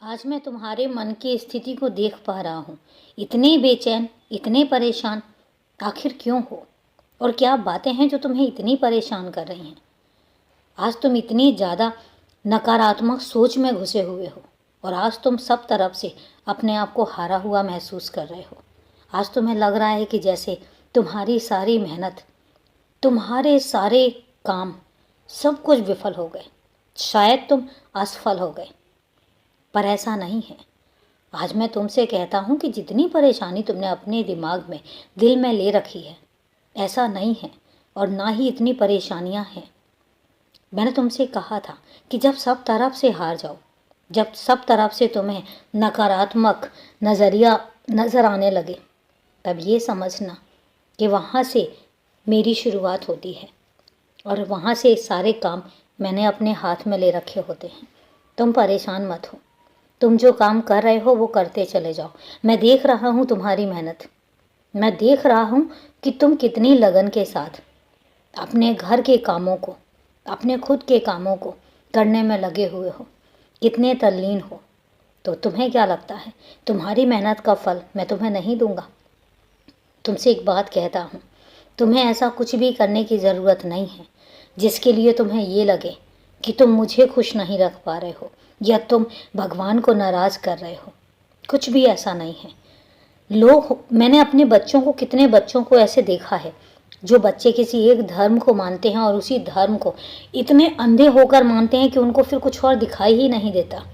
आज मैं तुम्हारे मन की स्थिति को देख पा रहा हूँ। इतने बेचैन, इतने परेशान, आखिर क्यों हो? और क्या बातें हैं जो तुम्हें इतनी परेशान कर रही हैं? आज तुम इतनी ज़्यादा नकारात्मक सोच में घुसे हुए हो और आज तुम सब तरफ से अपने आप को हारा हुआ महसूस कर रहे हो। आज तुम्हें लग रहा है कि जैसे तुम्हारी सारी मेहनत, तुम्हारे सारे काम, सब कुछ विफल हो गए। शायद तुम असफल हो गए, पर ऐसा नहीं है। आज मैं तुमसे कहता हूँ कि जितनी परेशानी तुमने अपने दिमाग में, दिल में ले रखी है, ऐसा नहीं है और ना ही इतनी परेशानियाँ हैं। मैंने तुमसे कहा था कि जब सब तरफ से हार जाओ, जब सब तरफ से तुम्हें नकारात्मक नज़रिया नज़र आने लगे, तब ये समझना कि वहाँ से मेरी शुरुआत होती है और वहाँ से सारे काम मैंने अपने हाथ में ले रखे होते हैं। तुम परेशान मत हो, तुम जो काम कर रहे हो वो करते चले जाओ। मैं देख रहा हूँ तुम्हारी मेहनत, मैं देख रहा हूँ कि तुम कितनी लगन के साथ अपने घर के कामों को, अपने खुद के कामों को करने में लगे हुए हो, कितने तल्लीन हो। तो तुम्हें क्या लगता है तुम्हारी मेहनत का फल मैं तुम्हें नहीं दूंगा? तुमसे एक बात कहता हूँ, तुम्हें ऐसा कुछ भी करने की ज़रूरत नहीं है जिसके लिए तुम्हें ये लगे कि तुम मुझे खुश नहीं रख पा रहे हो या तुम भगवान को नाराज़ कर रहे हो। कुछ भी ऐसा नहीं है। मैंने अपने बच्चों को, कितने बच्चों को ऐसे देखा है जो बच्चे किसी एक धर्म को मानते हैं और उसी धर्म को इतने अंधे होकर मानते हैं कि उनको फिर कुछ और दिखाई ही नहीं देता।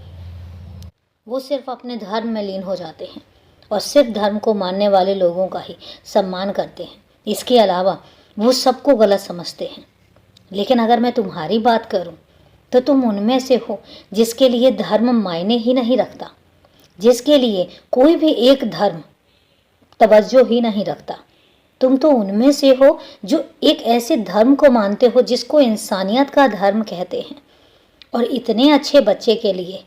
वो सिर्फ अपने धर्म में लीन हो जाते हैं और सिर्फ धर्म को मानने वाले लोगों का ही सम्मान करते हैं। इसके अलावा वो सबको गलत समझते हैं। लेकिन अगर मैं तुम्हारी बात करूं तो तुम उनमें से हो जिसके लिए धर्म मायने ही नहीं रखता, जिसके लिए कोई भी एक धर्म तवज्जो ही नहीं रखता। तुम तो उनमें से हो जो एक ऐसे धर्म को मानते हो जिसको इंसानियत का धर्म कहते हैं। और इतने अच्छे बच्चे के लिए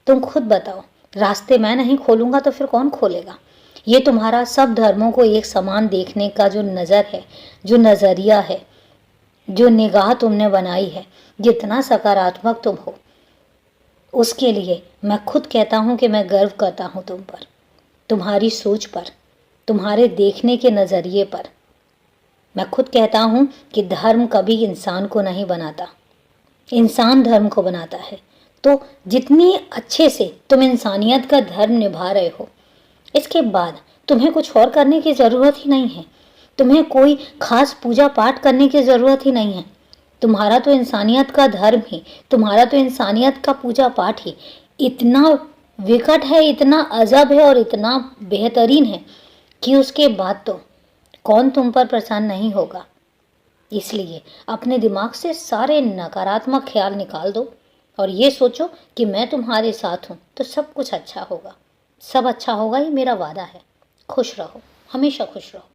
तुम खुद बताओ, रास्ते मैं नहीं खोलूँगा तो फिर कौन खोलेगा? ये तुम्हारा सब धर्मों को एक समान देखने का जो नज़र है, जो नज़रिया है, जो निगाह तुमने बनाई है, जितना सकारात्मक तुम हो, उसके लिए मैं खुद कहता हूँ कि मैं गर्व करता हूँ तुम पर, तुम्हारी सोच पर, तुम्हारे देखने के नज़रिए पर। मैं खुद कहता हूँ कि धर्म कभी इंसान को नहीं बनाता, इंसान धर्म को बनाता है। तो जितनी अच्छे से तुम इंसानियत का धर्म निभा रहे हो, इसके बाद तुम्हें कुछ और करने की ज़रूरत ही नहीं है। तुम्हें कोई खास पूजा पाठ करने की ज़रूरत ही नहीं है। तुम्हारा तो इंसानियत का धर्म ही, तुम्हारा तो इंसानियत का पूजा पाठ ही इतना विकट है, इतना अजब है और इतना बेहतरीन है कि उसके बाद तो कौन तुम पर प्रसन्न नहीं होगा। इसलिए अपने दिमाग से सारे नकारात्मक ख्याल निकाल दो और ये सोचो कि मैं तुम्हारे साथ हूँ तो सब कुछ अच्छा होगा। सब अच्छा होगा, ये मेरा वादा है। खुश रहो, हमेशा खुश रहो।